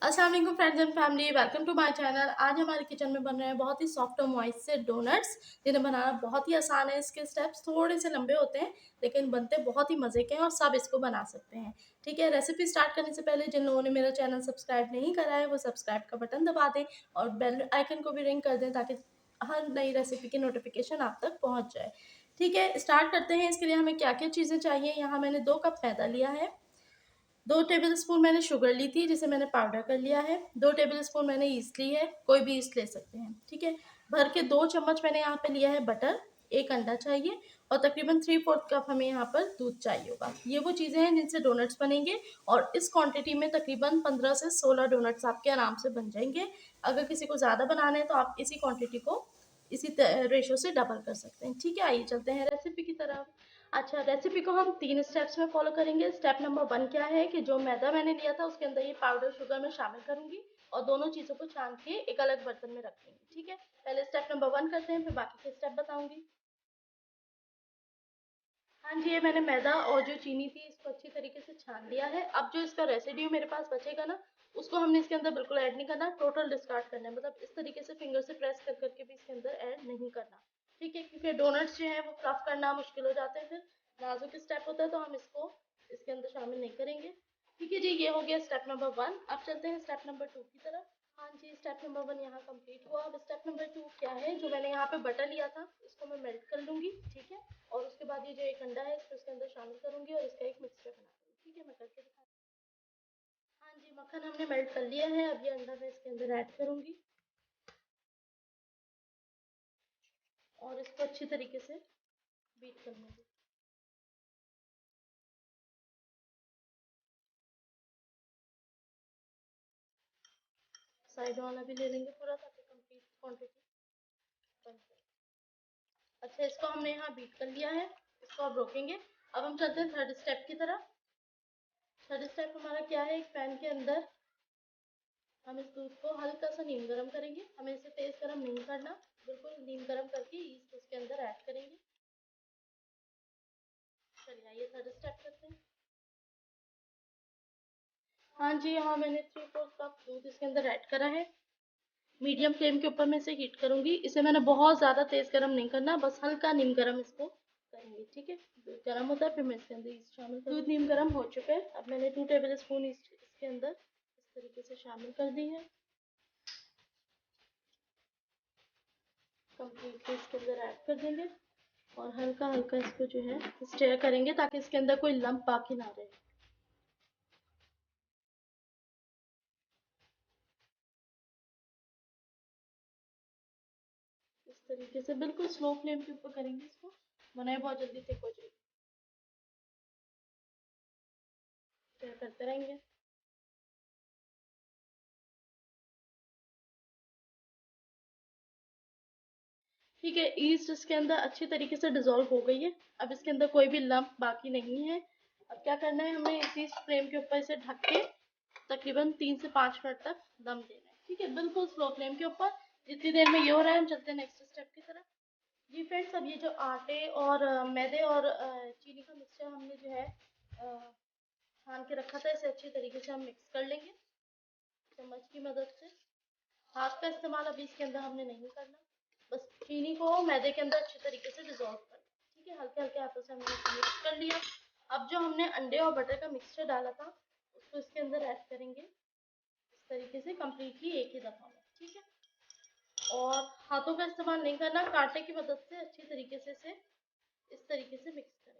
अस्सलाम वालेकुम friends and family, welcome to my channel. आज हमारे किचन में बन रहे हैं बहुत ही सॉफ्ट और मॉइस्ट से डोनट्स, जिन्हें बनाना बहुत ही आसान है। इसके स्टेप्स थोड़े से लंबे होते हैं लेकिन बनते बहुत ही मज़े के हैं और सब इसको बना सकते हैं। ठीक है, रेसिपी स्टार्ट करने से पहले जिन लोगों ने मेरा चैनल सब्सक्राइब नहीं करा है वो सब्सक्राइब का बटन दबा दें और बेल आइकन को भी रिंग कर दें ताकि हर नई रेसिपी की नोटिफिकेशन आप तक पहुँच जाए। ठीक है, स्टार्ट करते हैं। इसके लिए हमें क्या क्या चीज़ें चाहिए। यहाँ मैंने 2 कप मैदा लिया है, 2 टेबलस्पून मैंने शुगर ली थी जिसे मैंने पाउडर कर लिया है, 2 टेबलस्पून मैंने ईस्ट ली है, कोई भी ईस्ट ले सकते हैं। ठीक है, भर के 2 चम्मच मैंने यहाँ पे लिया है बटर, 1 अंडा चाहिए और तकरीबन 3/4 कप हमें यहाँ पर दूध चाहिए होगा। ये वो चीज़ें हैं जिनसे डोनट्स बनेंगे और इस क्वांटिटी में तकरीबन 15 से 16 डोनट्स आपके आराम से बन जाएंगे। अगर किसी को ज़्यादा बनाने हैं तो आप इसी क्वांटिटी को इसी रेशो से डबल कर सकते हैं। ठीक है, आइए चलते हैं रेसिपी की तरफ। अच्छा, रेसिपी को हम 3 स्टेप्स में फॉलो करेंगे। स्टेप नंबर 1 क्या है कि जो मैदा मैंने लिया था उसके अंदर ये पाउडर शुगर मैं शामिल करूंगी और दोनों चीज़ों को छान के एक अलग बर्तन में रख लेंगे। ठीक है, पहले स्टेप नंबर 1 करते हैं, फिर बाकी के स्टेप बताऊंगी। हाँ जी, ये मैंने मैदा और जो चीनी थी इसको अच्छी तरीके से छान लिया है। अब जो इसका रेसिड्यू मेरे पास बचेगा ना, उसको हमने इसके अंदर बिल्कुल ऐड नहीं करना, टोटल डिस्कार्ड करना है। मतलब इस तरीके से फिंगर से प्रेस कर करके भी इसके अंदर ऐड नहीं करना। ठीक है, क्योंकि डोनट्स जो है वो फ्लफ करना मुश्किल हो जाते हैं, फिर नाजुक स्टेप होता है तो हम इसको इसके अंदर शामिल नहीं करेंगे। ठीक है जी, ये हो गया स्टेप नंबर 1। अब चलते हैं स्टेप नंबर 2 की तरफ। हाँ जी, स्टेप नंबर 1 यहाँ कंप्लीट हुआ। अब स्टेप नंबर 2 क्या है, जो मैंने यहाँ पे बटर लिया था इसको मैं मेल्ट कर लूंगी। ठीक है, और उसके बाद ये जो एक अंडा है इसको इसके अंदर शामिल करूंगी और इसका एक मिक्सचर बना दूंगी। ठीक है, मैं करके दिखा। हाँ जी, मक्खन हमने मेल्ट कर लिया है। अब ये अंडा मैं इसके अंदर ऐड करूंगी और इसको अच्छी तरीके से बीट कर लूंगी। साइड वाला भी ले लेंगे पूरा ताकि कंप्लीट क्वांटिटी बन जाए। अच्छा, इसको हमने यहाँ बीट कर लिया है, इसको अब रोकेंगे। अब हम चलते हैं थर्ड स्टेप की तरफ। थर्ड स्टेप हमारा क्या है, एक पैन के अंदर हम इस दूध को हल्का सा नीम गर्म करेंगे। हमें इसे तेज गर्म नहीं करना, बिल्कुल नीम गर्म करके ईस्ट इसके अंदर ऐड करेंगे। चलिए आइए थर्ड स्टेप करते हैं। हाँ जी, यहाँ मैंने 3/4 कप दूध इसके अंदर ऐड करा है। मीडियम फ्लेम के ऊपर मैं इसे हीट करूंगी। इसे मैंने बहुत ज़्यादा तेज गर्म नहीं करना, बस हल्का नीम गर्म इसको करेंगे। ठीक है, दूध गर्म होता है फिर मैं इसके अंदर ईस्ट शामिल करूँगी। दूध नीम गर्म हो चुका है। अब मैंने 2 टेबल स्पून ईस्ट इसके अंदर इस तरीके से शामिल कर दी है। कम्प्लीटली इसके अंदर ऐड कर देंगे और हल्का हल्का इसको जो है स्टेयर करेंगे ताकि इसके अंदर कोई लंप बाकी ना रहे। इस तरीके से बिल्कुल स्लो फ्लेम के ऊपर करेंगे इसको, वरना बहुत जल्दी थिक हो जाएगी। स्टेयर करते रहेंगे। ठीक है, ईस्ट इसके अंदर अच्छी तरीके से डिजोल्व हो गई है। अब इसके अंदर कोई भी लंप बाकी नहीं है। अब क्या करना है, हमें इसी फ्लेम के ऊपर इसे ढक के तकरीबन 3 से 5 मिनट तक दम देना है। ठीक है, बिल्कुल स्लो फ्लेम के ऊपर। जितनी देर में ये हो रहा है हम चलते हैं नेक्स्ट स्टेप की तरफ। जी फ्रेंड्स, अब ये जो आटे और मैदे और चीनी का मिक्सचर हमने जो है छान के रखा था, इसे अच्छी तरीके से हम मिक्स कर लेंगे चम्मच की मदद से। हाथ का इस्तेमाल अभी इसके अंदर हमने नहीं करना, बस चीनी को मैदे के अंदर अच्छी तरीके से डिजोल्व करना। ठीक है, हल्के हल्के हाथों से हमने इसे मिक्स कर लिया। अब जो हमने अंडे और बटर का मिक्सचर डाला था उसको इसके अंदर ऐड करेंगे इस तरीके से कम्प्लीटली एक ही दफा में। ठीक है, और हाथों का इस्तेमाल नहीं करना, कांटे की मदद से अच्छी तरीके से इसे इस तरीके से मिक्स करेंगे।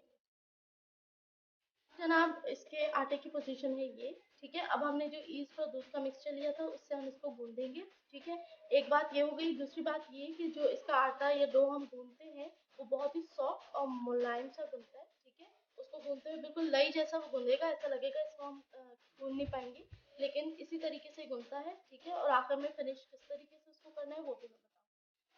जनाब, इसके आटे की पोजीशन है ये। ठीक है, अब हमने जो ईस्ट और दूध का मिक्सचर लिया था उससे हम इसको गूंदेंगे। ठीक है, एक बात ये हो गई। दूसरी बात ये कि जो इसका आटा या डो हम गूंदते हैं वो बहुत ही सॉफ्ट और मुलायम सा गूंदता है। ठीक है, उसको गूंदते हुए बिल्कुल लई जैसा वो गूंदेगा, ऐसा लगेगा इसको हम गूंद नहीं पाएंगे, लेकिन इसी तरीके से गूंदता है। ठीक है, और आखिर में फिनिश किस तरीके से उसको करना है वो भी मैं बताऊँ।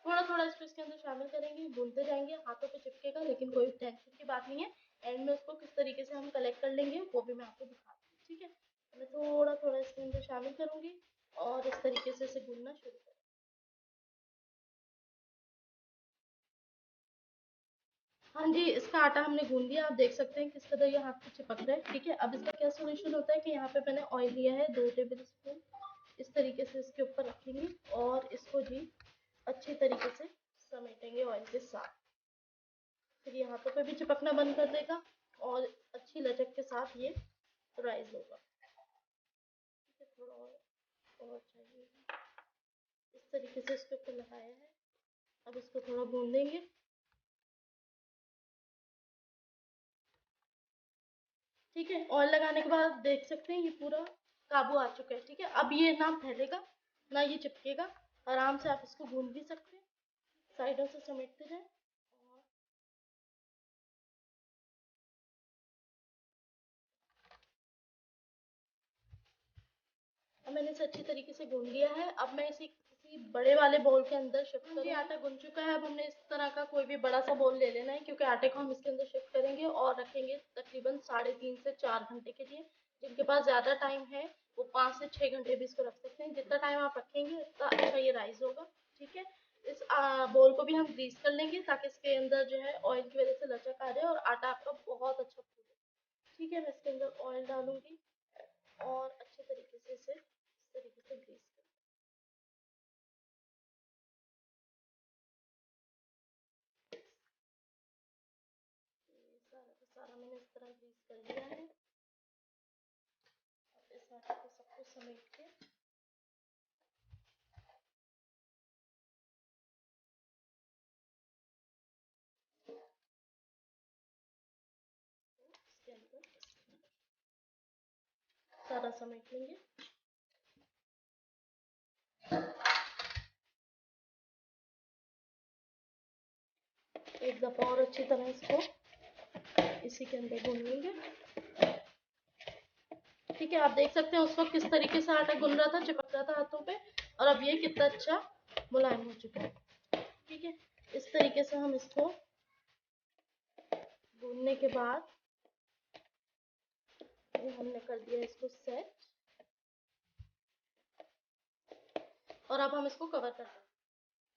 थोड़ा थोड़ा इसको इसके अंदर शामिल करेंगे, भूनते जाएंगे, हाथों पे चिपकेगा लेकिन कोई टेंशन की बात नहीं है। एंड में उसको किस तरीके से हम कलेक्ट कर लेंगे वो भी मैं आपको दिखाती हूँ। ठीक है, मैं थोड़ा थोड़ा इसके अंदर शामिल करूंगी और इस तरीके से इसे भूनना शुरू करें। हाँ जी, इसका आटा हमने गूंद दिया। आप देख सकते हैं किस तरह ये हाथ पे चिपक रहा है। ठीक है, अब इसका क्या सोल्यूशन होता है कि यहाँ पे मैंने ऑयल लिया है 2 टेबल स्पून। इस तरीके से इसके ऊपर रखेंगे और इसको जी अच्छी तरीके से समेटेंगे ऑयल के साथ। फिर ये हाथों पे भी चिपकना बंद कर देगा और अच्छी लचक के साथ ये राइज होगा। थोड़ा और चाहिए। इस तरीके से इसके ऊपर लगाया है। अब इसको थोड़ा भून देंगे। ठीक है, ऑयल लगाने के बाद देख सकते हैं ये पूरा काबू आ चुका है। ठीक है, अब ये ना फैलेगा ना ये चिपकेगा, आराम से आप इसको भून भी सकते हैं। साइडों से समेटते जाएं। अब मैंने इसे अच्छी तरीके से गूंद लिया है। अब मैं इसे किसी बड़े वाले बोल के अंदर शिफ्ट करूंगी। आटा गूंद चुका है। अब हमने इस तरह का कोई भी बड़ा सा बोल ले लेना है, क्योंकि आटे को हम इसके अंदर शिफ्ट करेंगे और रखेंगे तकरीबन 3.5 से 4 घंटे के लिए। जिनके पास ज़्यादा टाइम है वो 5 से 6 घंटे भी इसको रख सकते हैं। जितना टाइम आप रखेंगे उतना अच्छा ये राइस होगा। ठीक है, इस बोल को भी हम ग्रीस कर लेंगे ताकि इसके अंदर जो है ऑयल की वजह से लचक आ जाए और आटा आपका बहुत अच्छा फूले। ठीक है, मैं इसके अंदर ऑयल डालूंगी और अच्छे तरीके से इसे इस तरीके से ग्रीस कर। सारा का सारा मैंने इस तरह ग्रीस कर लिया है। अब इस आटे को सबको समेट के इसके अंदर सारा समेट लेंगे। एक दफ़ा और अच्छी तरह इसको इसी के अंदर भून लेंगे। ठीक है, आप देख सकते हैं उस वक्त किस तरीके से आटा गुन रहा था, चिपक रहा था हाथों पे, और अब ये कितना अच्छा मुलायम हो चुका है। ठीक है, इस तरीके से हम इसको भूनने के बाद ये हमने कर दिया इसको सेट, और अब हम इसको कवर कर देंगे।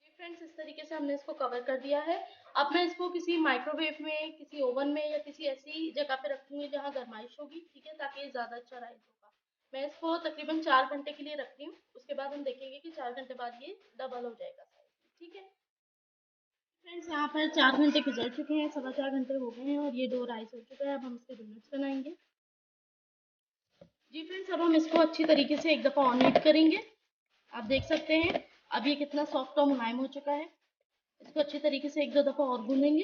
जी फ्रेंड्स, इस तरीके से हमने इसको कवर कर दिया है। अब मैं इसको किसी माइक्रोवेव में, किसी ओवन में या किसी ऐसी जगह पे रखूंगी जहाँ गर्माइश होगी। ठीक है, ताकि ये ज़्यादा अच्छा राइस होगा। मैं इसको तकरीबन 4 घंटे के लिए रख रही हूँ। उसके बाद हम देखेंगे कि 4 घंटे बाद ये डबल हो जाएगा साइज। ठीक है फ्रेंड्स, यहाँ पर 4 घंटे गुजर चुके हैं, 4.25 घंटे हो गए हैं और ये डो राइस हो चुका है। अब हम इसके डोनट्स बनाएंगे। जी फ्रेंड्स, अब हम इसको अच्छी तरीके से एक दफ़ा ऑन हीट करेंगे। आप देख सकते हैं अब ये कितना सॉफ्ट और मुलायम हो चुका है। इसको अच्छी तरीके से एक दो दफ़ा और भूनेंगे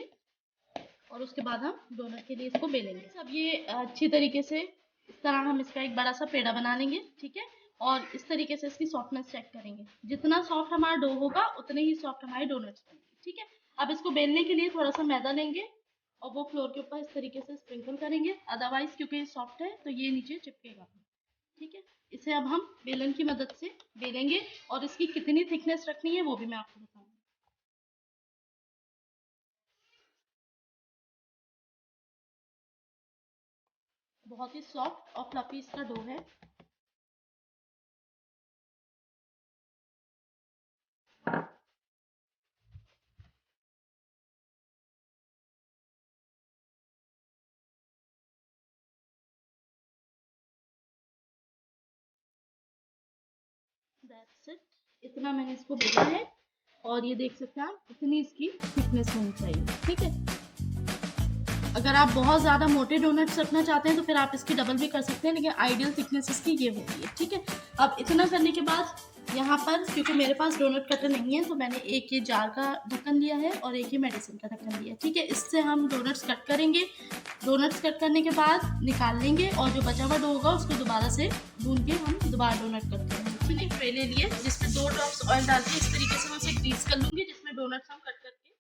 और उसके बाद हम डोनट के लिए इसको बेलेंगे। अब ये अच्छी तरीके से इस तरह हम इसका एक बड़ा सा पेड़ा बना लेंगे। ठीक है, और इस तरीके से इसकी सॉफ्टनेस चेक करेंगे। जितना सॉफ्ट हमारा डो होगा उतने ही सॉफ्ट हमारे डोनट्स बनेंगे। ठीक है, अब इसको बेलने के लिए थोड़ा सा मैदा लेंगे और वो फ्लोर के ऊपर इस तरीके से स्प्रिंकल करेंगे। अदरवाइज क्योंकि ये सॉफ्ट है तो ये नीचे चिपकेगा। ठीक है, इसे अब हम बेलन की मदद से बेलेंगे और इसकी कितनी थिकनेस रखनी है वो भी मैं आपको बताऊंगी। बहुत ही सॉफ्ट और फ्लफी इसका डो है। दैट्स इट, इतना मैंने इसको बेला है और ये देख सकते हैं आप इतनी इसकी थिकनेस होनी चाहिए। ठीक है, अगर आप बहुत ज़्यादा मोटे डोनट्स रखना चाहते हैं तो फिर आप इसकी डबल भी कर सकते हैं, लेकिन आइडियल थिकनेस इसकी ये होती है। ठीक है, अब इतना करने के बाद यहाँ पर क्योंकि मेरे पास डोनट कटर नहीं है तो मैंने एक ये जार का ढक्कन लिया है और एक ये मेडिसिन का ढक्कन लिया है। ठीक है, इससे हम डोनट्स कट करेंगे। डोनट्स कट करने के बाद निकाल लेंगे और जो बचा हुआ डो होगा उसको दोबारा से भून के हम दोबारा डोनट करते हैं। मैंने एक ट्रे ले लिए जिसमें 2 ड्रॉप्स ऑयल डाल के इस तरीके से मैं उसे ग्रीस कर लूँगी, जिसमें डोनट्स हम कट करके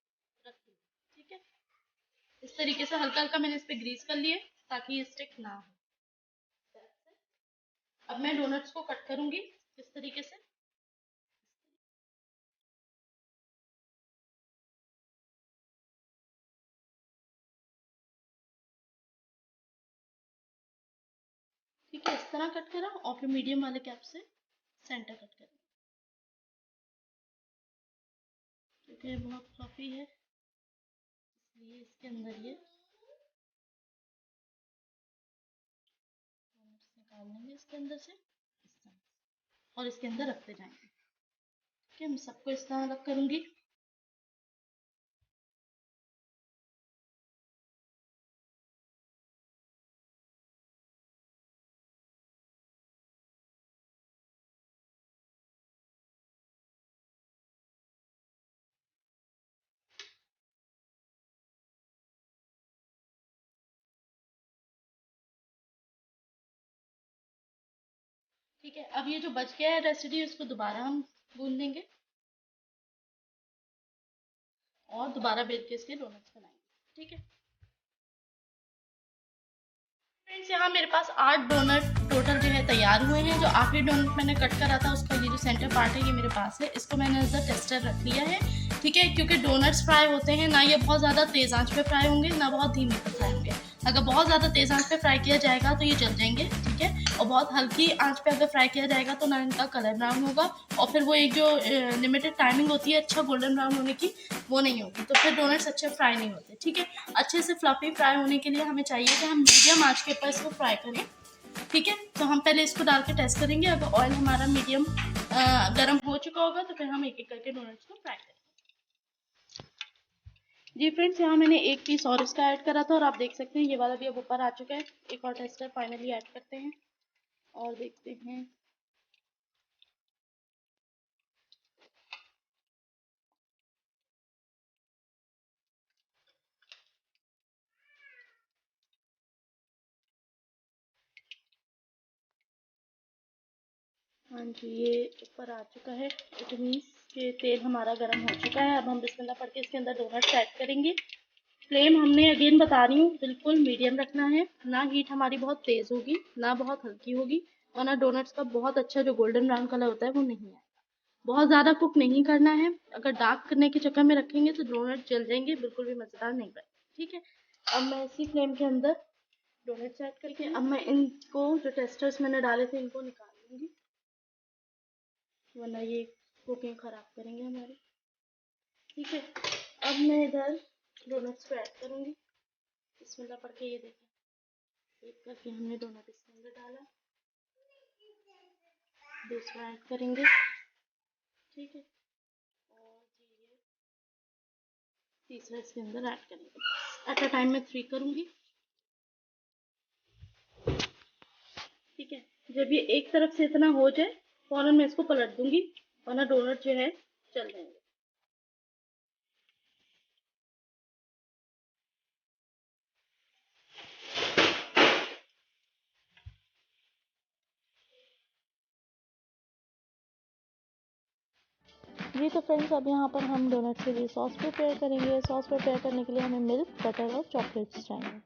रखेंगे। ठीक है, इस तरीके से हल्का हल्का मैंने इस पे ग्रीस कर लिए ताकि ये स्टिक ना हो। अब मैं डोनट्स को कट करूंगी इस तरीके से। ठीक है, इस तरह कट करा और फिर मीडियम वाले कैप से सेंटर कट करें, क्योंकि ये बहुत फ्लफी है इसलिए इसके अंदर ये डोनट्स निकाल लेंगे इसके अंदर से इस तरह। और इसके अंदर रखते जाएंगे। ठीक है, मैं सबको इस तरह अलग करूंगी। ठीक है, अब ये जो बच गया है रेसिड्यू, इसको दोबारा हम गूंद देंगे और दोबारा बेल के इसके डोनट्स बनाएंगे। ठीक है फ्रेंड्स, यहाँ मेरे पास 8 डोनट टोटल जो है तैयार हुए हैं। जो आखिरी डोनट मैंने कट करा था उसका ये जो सेंटर पार्ट है ये मेरे पास है। इसको मैंने एज अ टेस्टर रख लिया है। ठीक है, क्योंकि डोनट्स फ्राई होते हैं ना, ये बहुत ज़्यादा तेज़ आंच पे फ्राई होंगे ना बहुत धीमे पे फ्राई होंगे। अगर बहुत ज़्यादा तेज़ आंच पे फ्राई किया जाएगा तो ये जल जाएंगे। ठीक है, और बहुत हल्की आंच पे अगर फ्राई किया जाएगा तो ना इनका कलर ब्राउन होगा, और फिर वो एक जो लिमिटेड टाइमिंग होती है अच्छा गोल्डन ब्राउन होने की, वो नहीं होगी, तो फिर डोनट्स अच्छे फ्राई नहीं होते। ठीक है, अच्छे से फ्लफी फ्राई होने के लिए हमें चाहिए कि हम मीडियम आंच के ऊपर इसको फ्राई करें। ठीक है, तो हम पहले इसको डाल के टेस्ट करेंगे। अगर ऑयल हमारा मीडियम गर्म हो चुका होगा तो फिर हम एक एक करके डोनट्स को फ्राई करेंगे। जी फ्रेंड्स, यहाँ मैंने एक पीस और इसका ऐड करा था और आप देख सकते हैं ये वाला भी अब ऊपर आ चुका है। एक और टेस्टर फाइनली ऐड करते हैं और देखते हैं। हाँ जी, ये ऊपर आ चुका है। इट मीन्स कि तेल हमारा गर्म हो चुका है। अब हम बिस्मिल्लाह पढ़ के इसके अंदर डोनट्स ऐड करेंगे। फ्लेम हमने अगेन बता रही हूँ बिल्कुल मीडियम रखना है। ना हीट हमारी बहुत तेज़ होगी ना बहुत हल्की होगी, और ना डोनट्स का बहुत अच्छा जो गोल्डन ब्राउन कलर होता है वो नहीं आएगा। बहुत ज़्यादा कुक नहीं करना है। अगर डार्क करने के चक्कर में रखेंगे तो डोनट जल जाएंगे, बिल्कुल भी मज़ेदार नहीं बनेंगे। ठीक है, अब मैं इसी फ्लेम के अंदर डोनट्स ऐड करके अब मैं इनको जो टेस्टर्स मैंने डाले थे इनको निकाल लूँगी, वरना ये कुकिंग ख़राब करेंगे हमारी। ठीक है, अब मैं इधर डोनट्स को ऐड करूँगी। बिस्मिल्लाह पढ़ के ये देखें, एक करके हमने डोनट इसके अंदर डाला, दूसरा ऐड करेंगे। ठीक है, और ये तीसरा इसके अंदर ऐड करेंगे। एट अ टाइम में 3 करूँगी। ठीक है, जब ये एक तरफ से इतना हो जाए फौरन मैं इसको पलट दूंगी, वरना डोनट जो है जल जाएंगे। जी तो फ्रेंड्स, अब यहाँ पर हम डोनट के लिए सॉस प्रिपेयर करेंगे। सॉस प्रिपेयर करने के लिए हमें मिल्क, बटर और चॉकलेट्स चाहिए।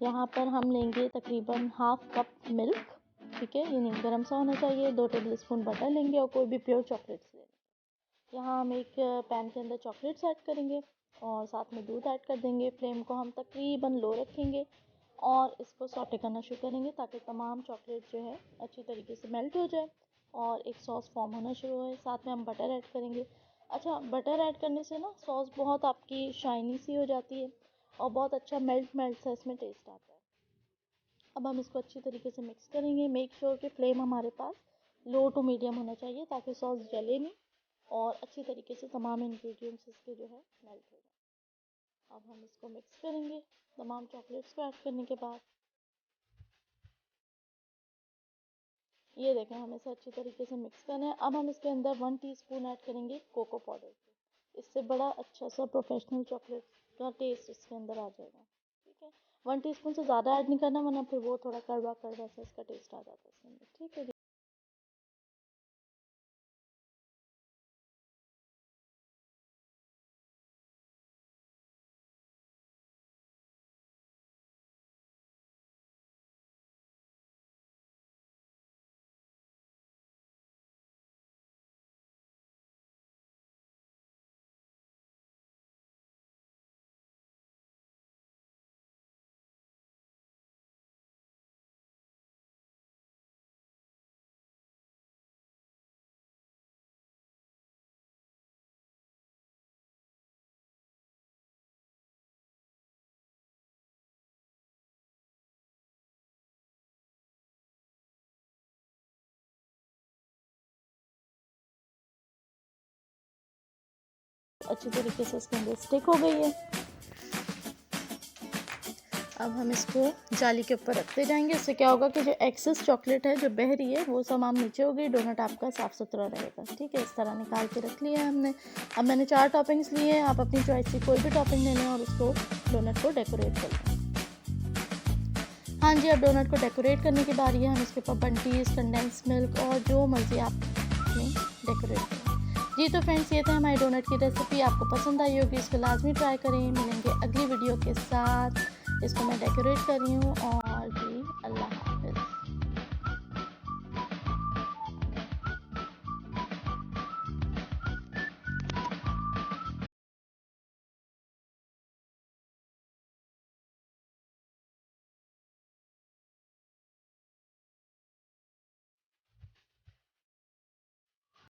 यहाँ पर हम लेंगे तकरीबन हाफ कप मिल्क। ठीक है, ये गर्म सा होना चाहिए। 2 टेबल स्पून बटर लेंगे और कोई भी प्योर चॉकलेट्स लेंगे। यहाँ हम एक पैन के अंदर चॉकलेट्स ऐड करेंगे और साथ में दूध ऐड कर देंगे। फ्लेम को हम तकरीबन लो रखेंगे और इसको सॉटे करना शुरू करेंगे ताकि तमाम चॉकलेट जो है अच्छी तरीके से मेल्ट हो जाए और एक सॉस फॉर्म होना शुरू हो। साथ में हम बटर ऐड करेंगे। अच्छा, बटर ऐड करने से ना सॉस बहुत आपकी शाइनी सी हो जाती है और बहुत अच्छा मेल्ट मेल्ट सा इसमें टेस्ट आता है। अब हम इसको अच्छी तरीके से मिक्स करेंगे। मेक श्योर कि फ्लेम हमारे पास लो टू मीडियम होना चाहिए ताकि सॉस जले नहीं और अच्छी तरीके से तमाम इंग्रेडिएंट्स इसके जो है मेल्ट हो जाए। अब हम इसको मिक्स करेंगे तमाम चॉकलेट्स को ऐड करने के बाद। ये देखें, हमें इसे अच्छी तरीके से मिक्स करना है। अब हम इसके अंदर 1 टीस्पून ऐड करेंगे कोको पाउडर। इससे बड़ा अच्छा सा प्रोफेशनल चॉकलेट का टेस्ट इसके अंदर आ जाएगा। ठीक है, 1 टीस्पून से ज़्यादा ऐड नहीं करना वरना फिर वो थोड़ा कड़वा कड़वा सा इसका टेस्ट आ जाता है इसके अंदर। ठीक है। अच्छी तरीके से इसके अंदर स्टिक हो गई है। अब हम इसको जाली के ऊपर रखते जाएंगे। इससे क्या होगा कि जो एक्सेस चॉकलेट है जो बह रही है वो तमाम नीचे होगी, डोनट आपका साफ़ सुथरा रहेगा। ठीक है, इस तरह निकाल के रख लिया है हमने। अब मैंने 4 टॉपिंग्स लिए हैं, आप अपनी चॉइस की कोई भी टॉपिंग ले लें और उसको डोनट को डेकोरेट कर लें। हाँ जी, अब डोनट को डेकोरेट करने की बारी है। हम इसके ऊपर बंटीज, कंडेंस मिल्क और जो मर्ज़ी आप अपनी डेकोरेट करें। जी तो फ्रेंड्स, ये था हमारी डोनट की रेसिपी। आपको पसंद आई होगी, इसको लाजमी ट्राई करें। मिलेंगे अगली वीडियो के साथ। इसको मैं डेकोरेट कर रही हूँ और